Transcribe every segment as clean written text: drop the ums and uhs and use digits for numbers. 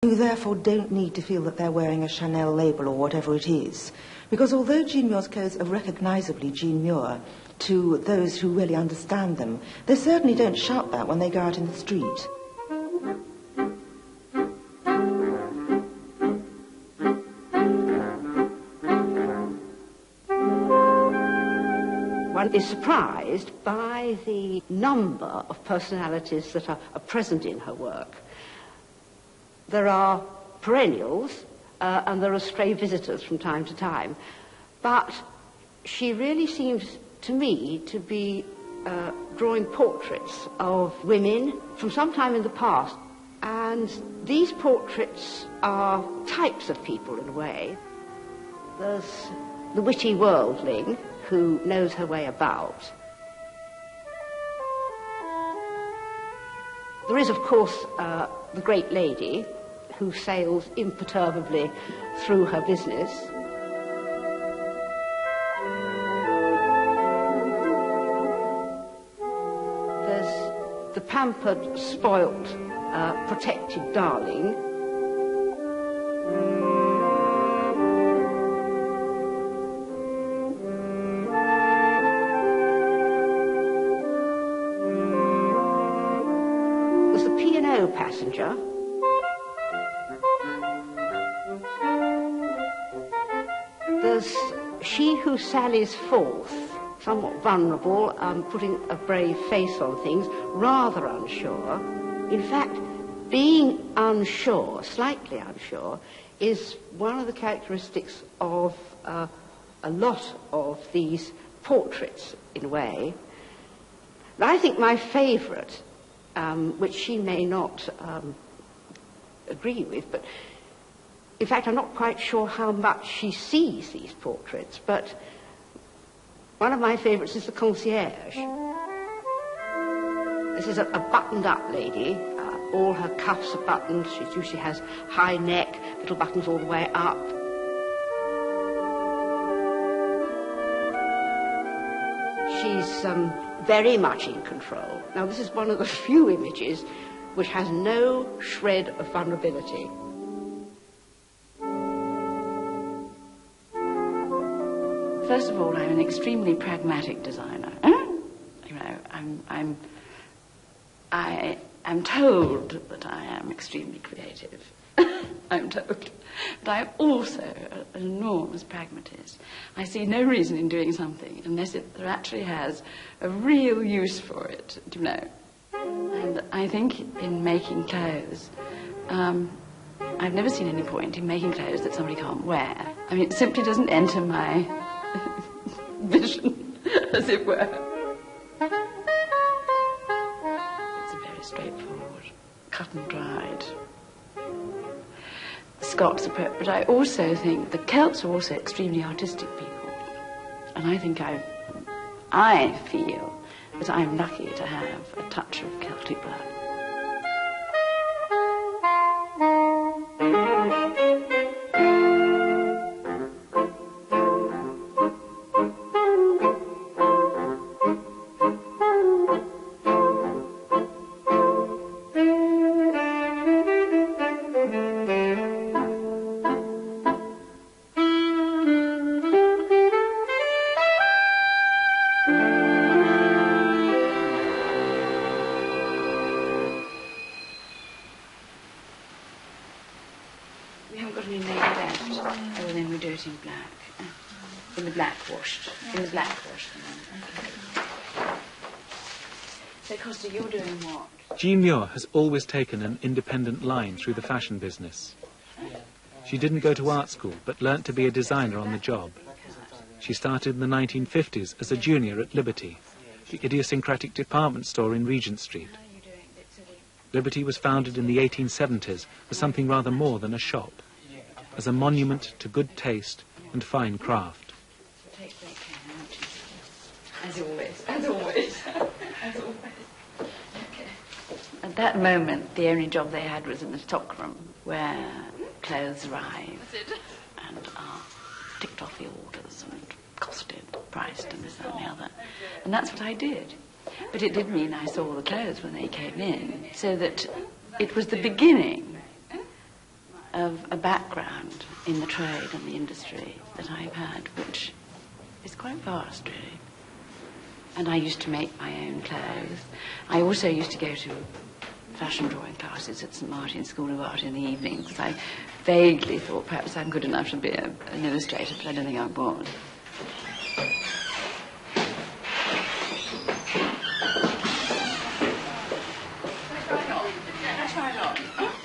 who therefore don't need to feel that they're wearing a Chanel label or whatever it is. Because although Jean Muir's clothes are recognisably Jean Muir to those who really understand them, they certainly don't shout that when they go out in the street. One is surprised by the number of personalities that are present in her work. There are perennials and there are stray visitors from time to time, but she really seems to me to be drawing portraits of women from some time in the past, and these portraits are types of people in a way. There's the witty worldling who knows her way about. There is, of course, the great lady who sails imperturbably through her business. There's the pampered, spoilt, protected darling. There's the P&O passenger. There's she who sallies forth, somewhat vulnerable, putting a brave face on things, rather unsure. In fact, being unsure, slightly unsure, is one of the characteristics of a lot of these portraits, in a way. And I think my favourite, which she may not agree with, but in fact, I'm not quite sure how much she sees these portraits, but one of my favourites is the concierge. This is a buttoned-up lady. All her cuffs are buttoned. She usually has high neck, little buttons all the way up. She's very much in control. Now, this is one of the few images which has no shred of vulnerability. First of all, I'm an extremely pragmatic designer. You know, I am told that I am extremely creative. I'm told. But I'm also an enormous pragmatist. I see no reason in doing something unless it actually has a real use for it, you know. And I think in making clothes, I've never seen any point in making clothes that somebody can't wear. I mean, it simply doesn't enter my vision, as it were. It's a very straightforward, cut and dried Scots approach. But I also think the Celts are also extremely artistic people, and I think I feel that I'm lucky to have a touch of Celtic blood. Jean Muir has always taken an independent line through the fashion business. She didn't go to art school, but learnt to be a designer on the job. She started in the 1950s as a junior at Liberty, the idiosyncratic department store in Regent Street. Liberty was founded in the 1870s as something rather more than a shop, as a monument to good taste and fine craft. As always, as always, as always. At that moment, the only job they had was in the stockroom, where clothes arrive and are ticked off the orders and costed, priced, and this, that, and the other. And that's what I did. But it did mean I saw the clothes when they came in, so that it was the beginning of a background in the trade and the industry that I've had, which is quite vast, really. And I used to make my own clothes. I also used to go to fashion drawing classes at St Martin's School of Art in the evening, because I vaguely thought perhaps I'm good enough to be an illustrator, but I don't think I was.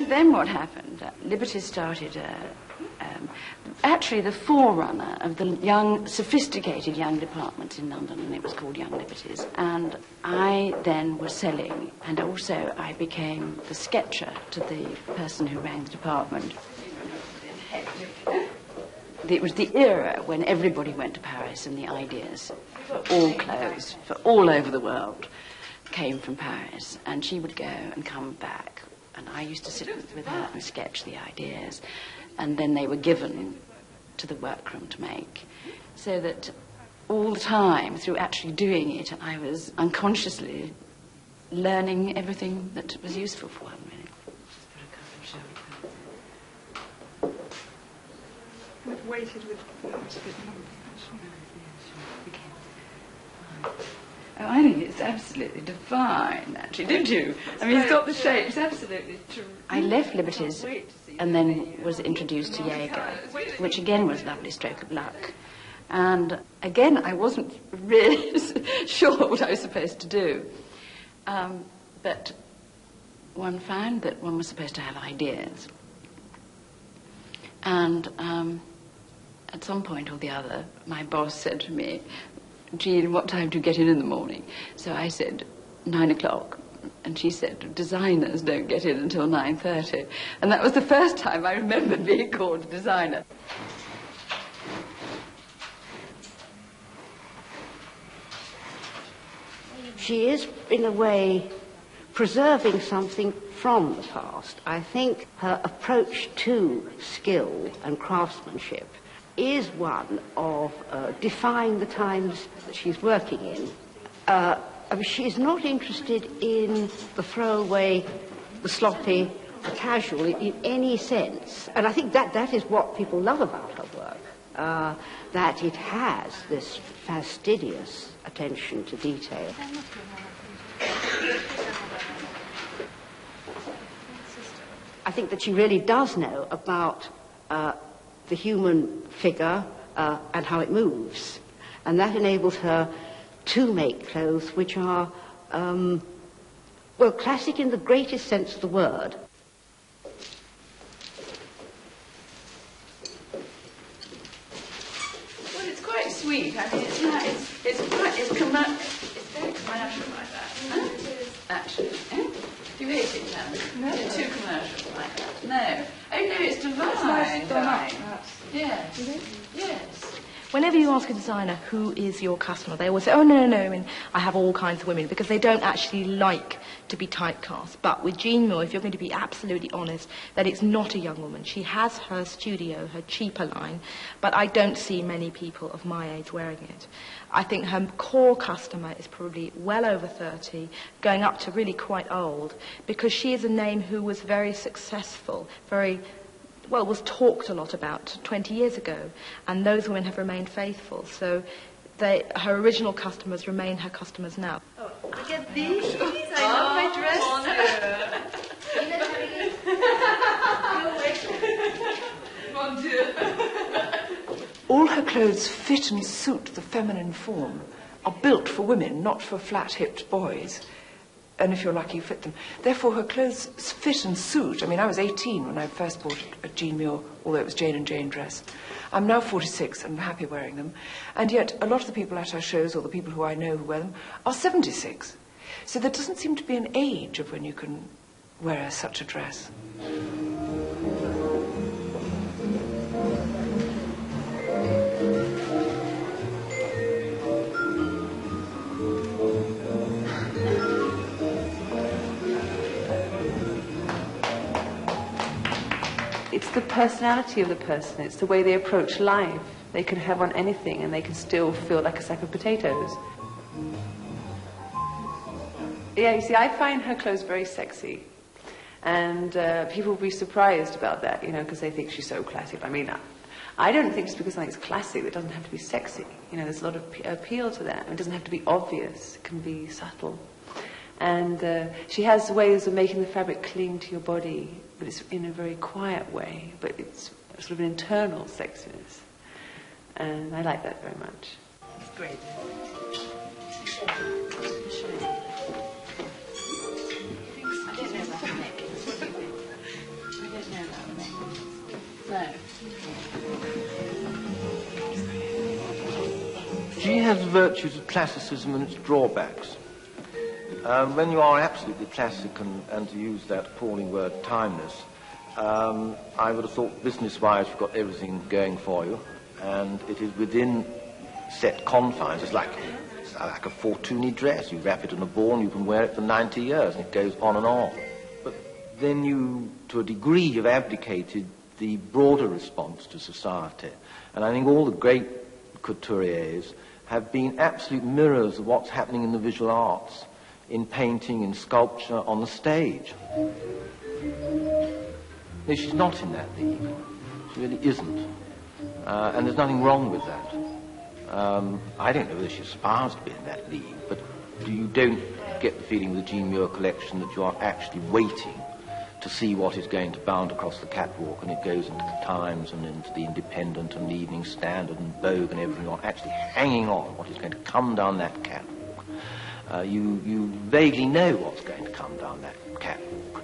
Then what happened? Liberty's started, actually the forerunner of the young, sophisticated young departments in London, and it was called Young Liberties. And I then was selling, and also I became the sketcher to the person who ran the department. It was the era when everybody went to Paris, and the ideas for all clothes, for all over the world, came from Paris. And she would go and come back, and I used to sit with her and sketch the ideas, and then they were given to the workroom to make. So that all the time, through actually doing it, I was unconsciously learning everything that was useful for one, really. I've waited with perhaps a bit longer. Oh, I think it's absolutely divine, actually, don't you? I mean, it's got the shape. It's absolutely true. I left Liberties and then was introduced to Jaeger, which again was a lovely stroke of luck. And again, I wasn't really sure what I was supposed to do. But one found that one was supposed to have ideas. And at some point or the other, my boss said to me, "Jean, what time do you get in the morning?" So I said, 9 o'clock. And she said, "Designers don't get in until 9:30. And that was the first time I remember being called a designer. She is, in a way, preserving something from the past. I think her approach to skill and craftsmanship is one of defying the times that she's working in. I mean, she's not interested in the throwaway, the sloppy, the casual in any sense. And I think that is what people love about her work, that it has this fastidious attention to detail. I think that she really does know about the human figure and how it moves. And that enables her to make clothes which are, well, classic in the greatest sense of the word. Well, it's quite sweet. I mean, it's nice. It's very commercial like that. Huh? Actually. Eh? Do you hate it, Jan? No. It's too commercial like that. No. Oh, no, it's divine. It's nice done up, perhaps. Yes. Mm-hmm. Yes. Whenever you ask a designer who is your customer, they always say, "Oh, no, I mean, I have all kinds of women," because they don't actually like to be typecast. But with Jean Muir, if you're going to be absolutely honest, that it's not a young woman. She has her studio, her cheaper line, but I don't see many people of my age wearing it. I think her core customer is probably well over 30, going up to really quite old, because she is a name who was very successful, was talked a lot about 20 years ago, and those women have remained faithful. So her original customers remain her customers now. Oh, look at these. I love my dress. Mon Dieu. All her clothes fit and suit the feminine form, are built for women, not for flat-hipped boys. And if you're lucky, you fit them. Therefore, her clothes fit and suit. I mean, I was 18 when I first bought a Jean Muir, although it was Jane and Jane dress. I'm now 46 and happy wearing them. And yet, a lot of the people at our shows, or the people who I know who wear them, are 76. So there doesn't seem to be an age of when you can wear such a dress. It's the personality of the person. It's the way they approach life. They can have on anything and they can still feel like a sack of potatoes. Yeah, you see, I find her clothes very sexy. And people will be surprised about that, you know, because they think she's so classic. I mean, I don't think just because something's classic, it doesn't have to be sexy. You know, there's a lot of appeal to that. It doesn't have to be obvious. It can be subtle. And she has ways of making the fabric cling to your body, but it's in a very quiet way, but it's sort of an internal sexiness. And I like that very much. It's great. I don't know about neck. I don't know about neck. No. She has the virtues of classicism and its drawbacks. When you are absolutely classic, and to use that appalling word, timeless, I would have thought business-wise you've got everything going for you, and it is within set confines. It's like a Fortuny dress. You wrap it in a ball and you can wear it for 90 years, and it goes on and on. But then you, to a degree, have abdicated the broader response to society. And I think all the great couturiers have been absolute mirrors of what's happening in the visual arts, in painting, in sculpture, on the stage. No, she's not in that league. She really isn't. And there's nothing wrong with that. I don't know whether she aspires to be in that league, but you don't get the feeling with the Jean Muir collection that you are actually waiting to see what is going to bound across the catwalk, and it goes into the Times and into the Independent and the Evening Standard and Vogue and everything on, actually hanging on what is going to come down that catwalk. You vaguely know what's going to come down that catwalk.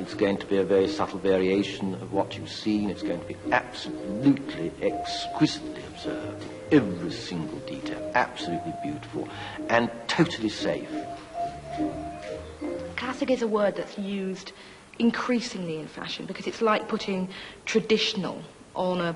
It's going to be a very subtle variation of what you've seen. It's going to be absolutely, exquisitely observed. Every single detail, absolutely beautiful and totally safe. Classic is a word that's used increasingly in fashion because it's like putting traditional on a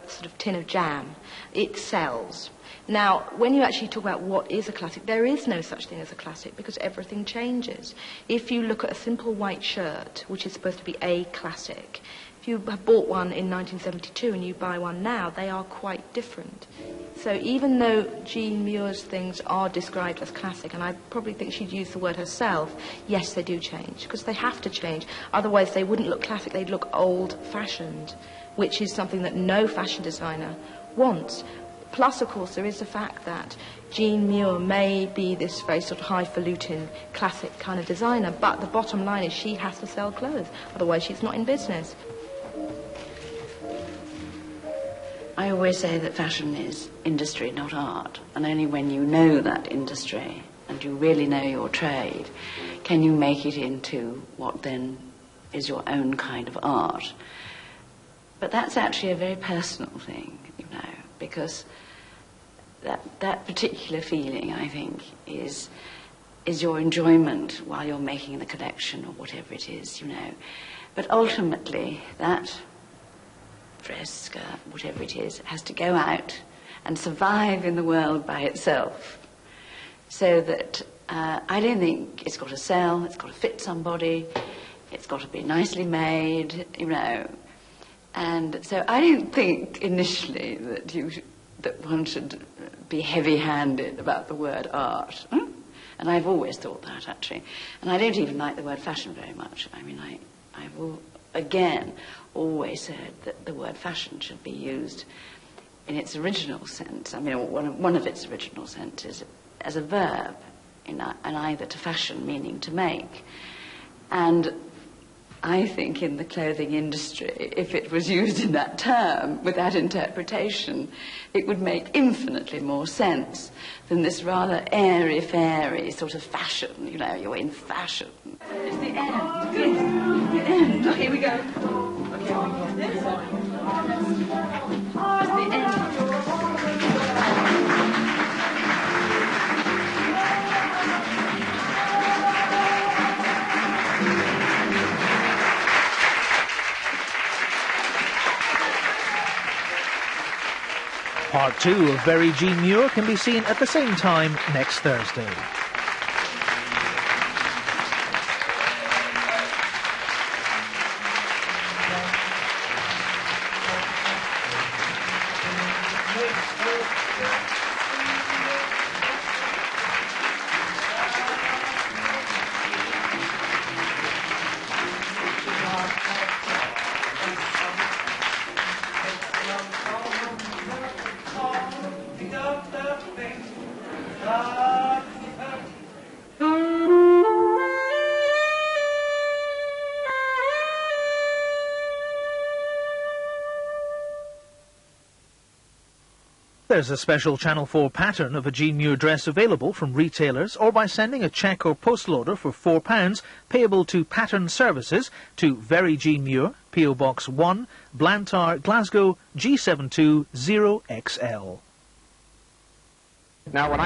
sort of tin of jam. It sells. Now, when you actually talk about what is a classic, there is no such thing as a classic because everything changes. If you look at a simple white shirt, which is supposed to be a classic, if you have bought one in 1972 and you buy one now, they are quite different. So even though Jean Muir's things are described as classic, and I probably think she'd use the word herself, yes, they do change, because they have to change. Otherwise, they wouldn't look classic, they'd look old-fashioned, which is something that no fashion designer wants. Plus, of course, there is the fact that Jean Muir may be this very sort of highfalutin, classic kind of designer, but the bottom line is she has to sell clothes, otherwise she's not in business. I always say that fashion is industry, not art, and only when you know that industry and you really know your trade can you make it into what then is your own kind of art. But that's actually a very personal thing, you know, because that particular feeling, I think, is your enjoyment while you're making the collection or whatever it is, you know. But ultimately, that dress, skirt, whatever it is, has to go out and survive in the world by itself. So that I don't think it's got to sell, it's got to fit somebody, it's got to be nicely made, you know. And so I don't think initially that one should be heavy-handed about the word art. And I've always thought that, actually. And I don't even like the word fashion very much. I mean, I've again always said that the word fashion should be used in its original sense. I mean, one of its original senses as a verb, and either to fashion, meaning to make. And I think in the clothing industry, if it was used in that term, with that interpretation, it would make infinitely more sense than this rather airy-fairy sort of fashion, you know, you're in fashion. It's the end, yes, the end. Oh, here we go. Okay, it's the end. Part 2 of Very Jean Muir can be seen at the same time next Thursday. There's a special Channel 4 pattern of a Jean Muir dress available from retailers or by sending a cheque or postal order for £4 payable to Pattern Services to Very Jean Muir, P.O. Box 1, Blantyre, Glasgow, G720XL. Now, when